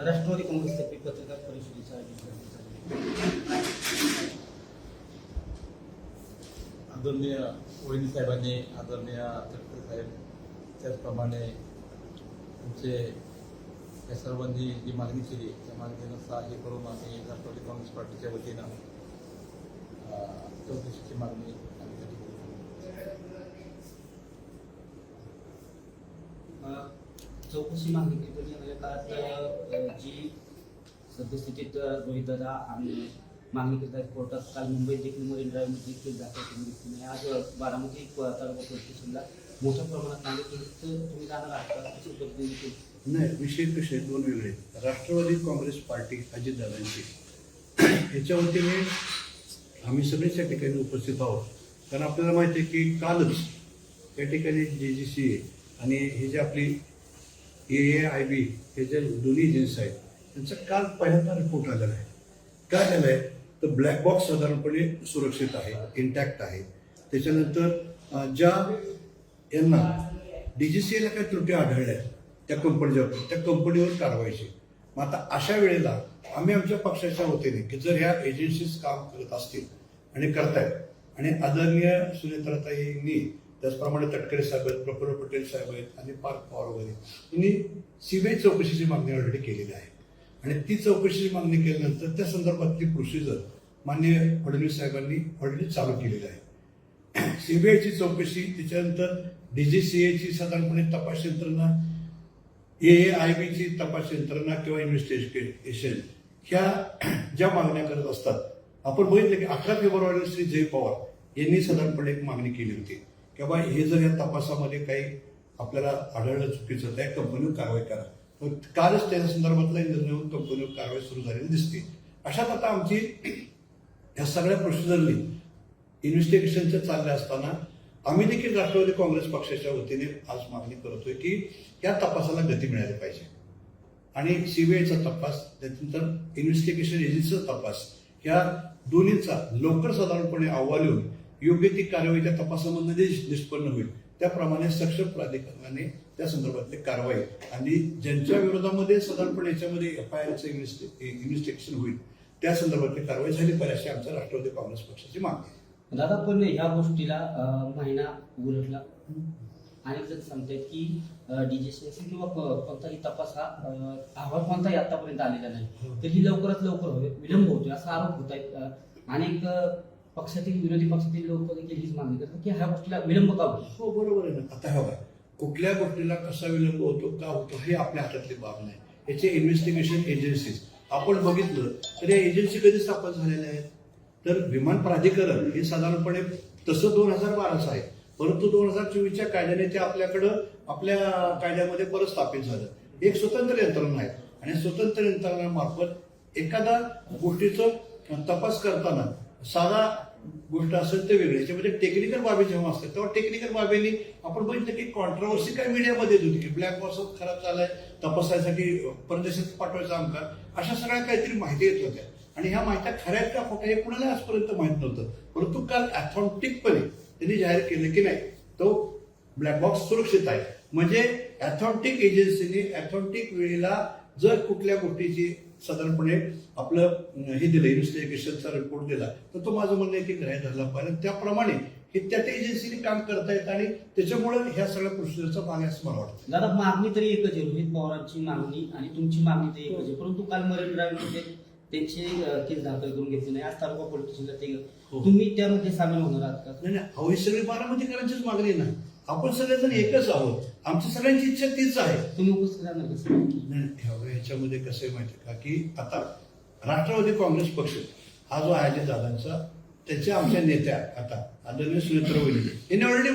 राष्ट्रवादी काँग्रेसतर्फे पत्रकार परिषदेचं आयोजन करण्यात आलं. आदरणीय वहिनी साहेबांनी, आदरणीय तटकरे साहेब, त्याचप्रमाणे आमचे या सर्वांनी जी मागणी केली त्या मागणीनुसार हे करून आम्ही राष्ट्रवादी काँग्रेस पार्टीच्या वतीनं चौकशीची मागणी आम्ही त्या ठिकाणी चौकशी मागणी केली म्हणजे काळात जी सद्यस्थितीत रोहितदादा आणि मागणी करत आहेत कोर्टात. काल मुंबईत देखील मरीन ड्राईव्हमध्ये केस दाखल केली दिसली नाही. आज बारामती तालुका पोलीस स्टेशनला मोठ्या प्रमाणात मागणी केली. तर तुम्ही जाणार आहात का? कशी पद्धतीने नाही, विषय कसे दोन वेगळे. राष्ट्रवादी काँग्रेस पार्टी अजितदादांची ह्याच्या वतीने आम्ही सगळेच या ठिकाणी उपस्थित आहोत. कारण आपल्याला माहिती आहे की कालच या ठिकाणी JGCA आणि हे जे आपली AAIB हे जे दोन्ही एजन्सी आहेत त्यांचा काल पहिल्यांदा रिपोर्ट आलेला आहे. काय झालं आहे तर ब्लॅक बॉक्स साधारणपणे सुरक्षित आहे, इंटॅक्ट आहे. त्याच्यानंतर ज्या यांना DGCAला काही त्रुटी आढळल्या त्या कंपनीवर कारवाईची. मग आता अशा वेळेला आम्ही आमच्या पक्षाच्या वतीने की जर ह्या एजन्सीज काम करत असतील आणि करतायत आणि आदरणीय सुनेत्राताईंनी त्याचप्रमाणे तटकरे साहेब आहेत, प्रफुल्ल पटेल साहेब आहेत आणि पार्थ पवार वगैरे यांनी CBI चौकशीची मागणी ऑलरेडी केलेली आहे. आणि ती चौकशीची मागणी केल्यानंतर त्या संदर्भातली प्रोसिजर माननीय फडणवीस साहेबांनी ऑलरेडी चालू केलेली आहे. CBIची चौकशी, त्याच्यानंतर DGCAची साधारणपणे तपास यंत्रणा, AAIBची तपास यंत्रणा किंवा इन्व्हेस्टिगेशन ह्या ज्या मागण्या करत असतात. आपण बघितलं की 11 फेब्रुवारीला श्री जय पवार यांनी साधारणपणे एक मागणी केली होती की बाबा हे जर या तपासामध्ये काही आपल्याला आढळलं चुकीचं त्या कंपनीवर कारवाई करा. कालच त्या संदर्भातला निर्णय होऊन कंपनीवर कारवाई सुरू झालेली दिसते. अशात आता आमची या सगळ्या प्रोसिजरनी इन्व्हेस्टिगेशनच्या चालल्या असताना आम्ही देखील राष्ट्रवादी काँग्रेस पक्षाच्या वतीने आज मागणी करतोय की या तपासाला गती मिळाली पाहिजे आणि CBIचा तपास, त्यानंतर इन्व्हेस्टिगेशन एजन्सीचा तपास, या दोन्हीचा लवकर साधारणपणे अहवाल येऊन योग्य ती कारवाई त्या तपासामधून निष्पन्न होईल. त्याप्रमाणे सक्षम प्राधिकरणाने त्या संदर्भातली कारवाई आणि ज्यांच्या विरोधामध्ये साधारणपणे याच्यामध्ये FIRचं इन्व्हेस्टिगेशन होईल त्या संदर्भातली कारवाई झाली पाहिजे अशी आमच्या राष्ट्रवादी काँग्रेस पक्षाची मागणी आहे. दादा, पण ह्या गोष्टीला महिना उलटला. अनेक जण सांगतात की DGCA किंवा कोणताही तपास हा अहवाल कोणताही आतापर्यंत आलेला नाही, तर ही लवकरात लवकर होईल, विलंब होतोय असा आरोप होत आहेत. अनेक पक्षातील विरोधी पक्षातील लोक देखील हीच मागणी करतात की ह्या गोष्टीला विलंब का होतो. हो, बरोबर आहे ना. आता हे बघा, कुठल्या गोष्टीला कसा विलंब होतो, का होतो हे आपल्या हातातली बाब नाही. याचे इन्व्हेस्टिगेशन एजन्सीज आपण बघितलं तर या एजन्सी कधी स्थापन झालेल्या आहेत तर विमान प्राधिकरण हे साधारणपणे तसं 2012चं आहे, परंतु 2024च्या कायद्याने ते आपल्या कायद्यामध्ये परत स्थापित झालं. एक स्वतंत्र यंत्रणा आहे आणि स्वतंत्र यंत्रणामार्फत एखादा गोष्टीचं तपास करताना साधा गोष्ट असेल ते वेगळे, याच्यामध्ये टेक्निकल बाबी जेव्हा असतात तेव्हा टेक्निकल बाबींनी आपण बघितलं की कॉन्ट्रोवर्सी काय मीडियामध्ये येत होती की ब्लॅक बॉक्स खराब झालाय, तपासासाठी परदेशात पाठवायचा आमका, अशा सगळ्या काहीतरी माहिती येत होत्या आणि ह्या माहित्या खऱ्या का खोट्या हे कुणाला आजपर्यंत माहित नव्हतं. परंतु काल ऑथेंटिकपणे त्यांनी जाहीर केलं की नाही तो ब्लॅक बॉक्स सुरक्षित आहे. म्हणजे ऑथेंटिक एजन्सीने ऑथेंटिक वेळेला जर कुठल्या गोष्टीची साधारणपणे आपलं हे दिलं, इन्व्हेस्टिगेशनचा रिपोर्ट दिला, तर तो माझं म्हणणं आहे की ग्राह्य धरला पाहिजे. त्याप्रमाणे हे त्या एजन्सीने काम करतायत आणि त्याच्यामुळे ह्या सगळ्या प्रोसिजरचा भाग आहे असं मला वाटतं. दादा, मागणी तरी एकच आहे, रोहित पवारांची मागणी आणि तुमची मागणी तरी एकच आहे, परंतु काल मरीन ड्राईव्हमध्ये त्यांची केस दाखल करून घेतली नाही. आज तालुका पोलीस स्टेशनला ते तुम्ही त्यामध्ये सामील होणार आहात का? नाही, ही सगळी बारामतीकरांचीच मागणी नाही. आपण सगळेजण एकच आहोत, आमची सगळ्यांची इच्छा तीच आहे. तुम्ही उपस्थित राहणार कसं? नाही, ह्याच्यामध्ये कसं आहे माहिती का की आता राष्ट्रवादी काँग्रेस पक्ष हा जो आहे अजितदादांचा, त्याच्या आमच्या नेत्या आता आदरणीय सुनेत्रा वहिनी यांनी ऑलरेडी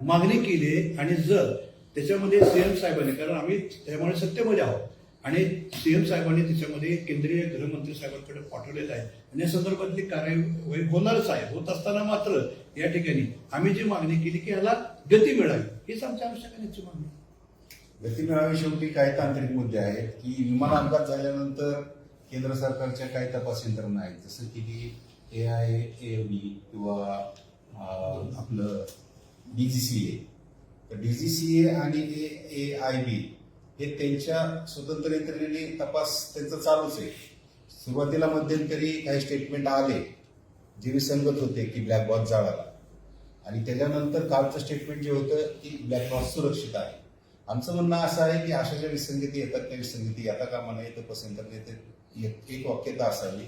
मागणी केली आणि जर त्याच्यामध्ये CM साहेबांनी, कारण आम्ही त्यामुळे सत्तेमध्ये आहोत आणि CM साहेबांनी त्याच्यामध्ये केंद्रीय गृहमंत्री साहेबांकडे पाठवलेलं आहे आणि या संदर्भातली कार्यवाही होणारच आहे. होत असताना मात्र या ठिकाणी आम्ही जी मागणी केली की याला गती मिळावी हीच आमच्या आवश्यकतेची मागणी. गती मिळावी. शेवटी काही तांत्रिक मुद्दे आहेत की विमान अपघात झाल्यानंतर केंद्र सरकारच्या काही तपास यंत्रणा आहेत, जसं की AIAB किंवा आपलं DGCA. तर DGCA आणि AAIB हे त्यांच्या स्वतंत्र यंत्रणेने तपास त्यांचा चालूच आहे. सुरुवातीला मध्यंतरी काही स्टेटमेंट आले जे विसंगत होते की ब्लॅक बॉक्स जाळाला, आणि त्याच्यानंतर कालचं स्टेटमेंट जे होतं की ब्लॅक बॉक्स सुरक्षित आहे. आमचं म्हणणं असं आहे की अशा ज्या विसंगती येतात त्या विसंगती येता कामा नये, तपास यंत्रणेत एक वाक्यता असावी.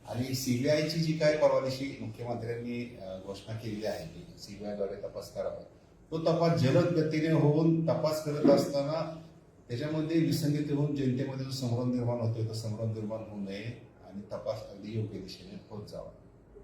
आणि सीबीआयची जी काय परवा दिवशी मुख्यमंत्र्यांनी घोषणा केलेली आहे की सीबीआयद्वारे तपास करावा, तो तपास जलद गतीने होऊन तपास करत असताना त्याच्यामध्ये विसंगती होऊन जनतेमध्ये जो संभ्रम निर्माण होतोय तो संभ्रम निर्माण होऊ नये आणि तपास अगदी योग्य दिशेने होत जावा.